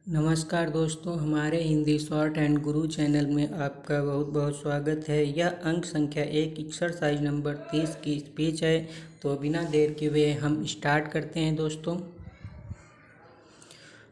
नमस्कार दोस्तों, हमारे Hindi short and Guru channel में आपका बहुत बहुत स्वागत है। यह अंक संख्या 1 एक्सरसाइज नंबर 30 की स्पीच है। तो बिना देर के हुए हम स्टार्ट करते हैं दोस्तों।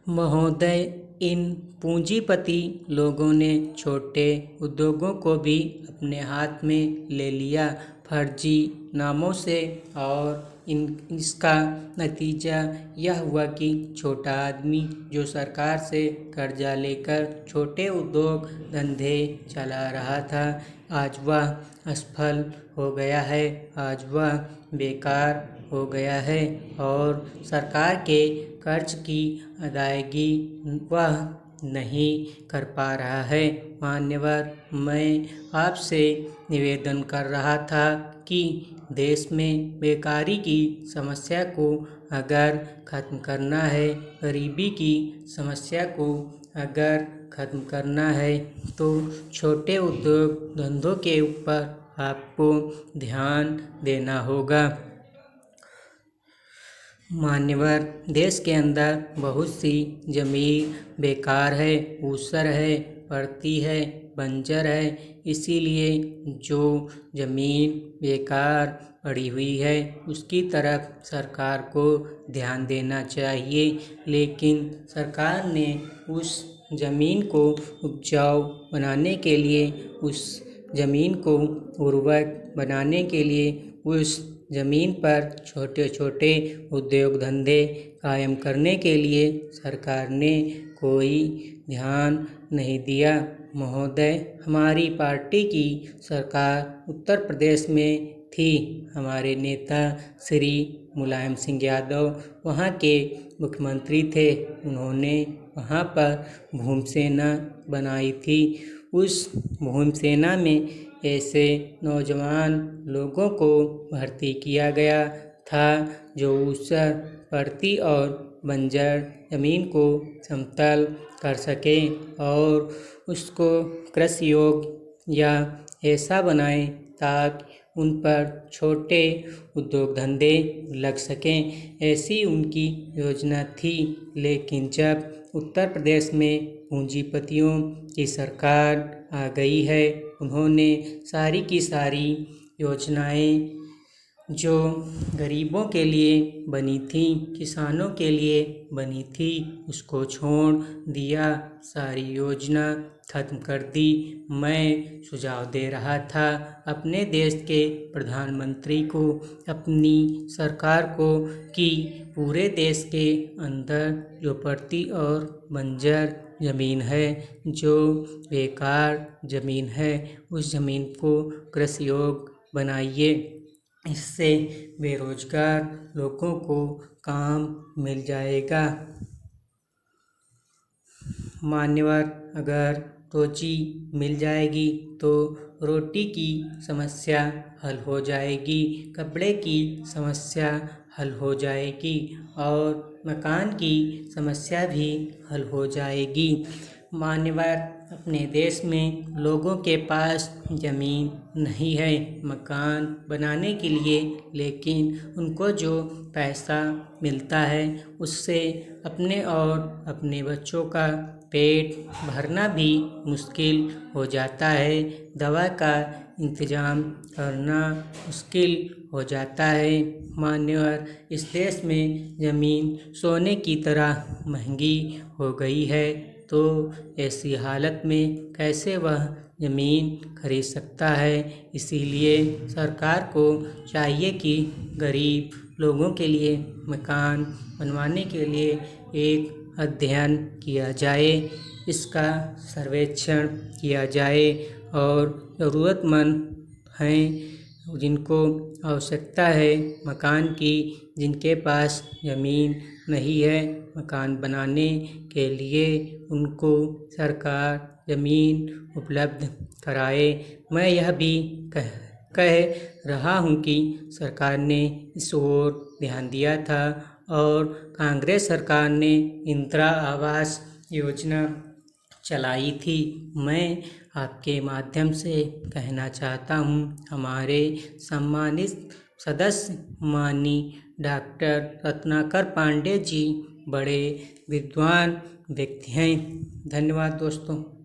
महोदय, इन पूंजीपति लोगों ने छोटे उद्योगों को भी अपने हाथ में ले लिया फर्जी नामों से, और इसका नतीजा यह हुआ कि छोटा आदमी जो सरकार से कर्जा लेकर छोटे उद्योग धंधे चला रहा था, आज वह असफल हो गया है, आज वह बेकार हो गया है और सरकार के कर्ज की अदायगी वह नहीं कर पा रहा है। मान्यवर, मैं आपसे निवेदन कर रहा था कि देश में बेकारी की समस्या को अगर ख़त्म करना है, गरीबी की समस्या को अगर ख़त्म करना है, तो छोटे उद्योग धंधों के ऊपर आपको ध्यान देना होगा। मान्यवर, देश के अंदर बहुत सी ज़मीन बेकार है, ऊसर है, पड़ती है, बंजर है। इसीलिए जो ज़मीन बेकार पड़ी हुई है उसकी तरफ सरकार को ध्यान देना चाहिए, लेकिन सरकार ने उस ज़मीन को उपजाऊ बनाने के लिए, उस ज़मीन को उर्वरक बनाने के लिए, उस ज़मीन पर छोटे छोटे उद्योग धंधे कायम करने के लिए सरकार ने कोई ध्यान नहीं दिया। महोदय, हमारी पार्टी की सरकार उत्तर प्रदेश में थी। हमारे नेता श्री मुलायम सिंह यादव वहाँ के मुख्यमंत्री थे। उन्होंने वहाँ पर भूमि सेना बनाई थी। उस भूमि सेना में ऐसे नौजवान लोगों को भर्ती किया गया था जो ऊसर, पड़ती और बंजर ज़मीन को समतल कर सके और उसको कृषि योग्य या ऐसा बनाए ताकि उन पर छोटे उद्योग धंधे लग सकें। ऐसी उनकी योजना थी, लेकिन जब उत्तर प्रदेश में पूंजीपतियों की सरकार आ गई है, उन्होंने सारी की सारी योजनाएं जो गरीबों के लिए बनी थी, किसानों के लिए बनी थी, उसको छोड़ दिया, सारी योजना खत्म कर दी। मैं सुझाव दे रहा था अपने देश के प्रधानमंत्री को, अपनी सरकार को, कि पूरे देश के अंदर जो पड़ती और बंजर ज़मीन है, जो बेकार ज़मीन है, उस ज़मीन को कृषि योग्य बनाइए। इससे बेरोजगार लोगों को काम मिल जाएगा। मान्यवर, अगर रोजी मिल जाएगी तो रोटी की समस्या हल हो जाएगी, कपड़े की समस्या हल हो जाएगी और मकान की समस्या भी हल हो जाएगी। मान्यवर, अपने देश में लोगों के पास ज़मीन नहीं है मकान बनाने के लिए, लेकिन उनको जो पैसा मिलता है उससे अपने और अपने बच्चों का पेट भरना भी मुश्किल हो जाता है, दवा का इंतज़ाम करना मुश्किल हो जाता है। मान्यवर, इस देश में ज़मीन सोने की तरह महंगी हो गई है, तो ऐसी हालत में कैसे वह ज़मीन खरीद सकता है। इसीलिए सरकार को चाहिए कि गरीब लोगों के लिए मकान बनवाने के लिए एक अध्ययन किया जाए, इसका सर्वेक्षण किया जाए और ज़रूरतमंद हैं, जिनको आवश्यकता है मकान की, जिनके पास ज़मीन नहीं है मकान बनाने के लिए, उनको सरकार ज़मीन उपलब्ध कराए। मैं यह भी कह रहा हूँ कि सरकार ने इस ओर ध्यान दिया था और कांग्रेस सरकार ने इंदिरा आवास योजना चलाई थी। मैं आपके माध्यम से कहना चाहता हूँ, हमारे सम्मानित सदस्य माननीय डॉक्टर रत्नाकर पांडे जी बड़े विद्वान व्यक्ति हैं। धन्यवाद दोस्तों।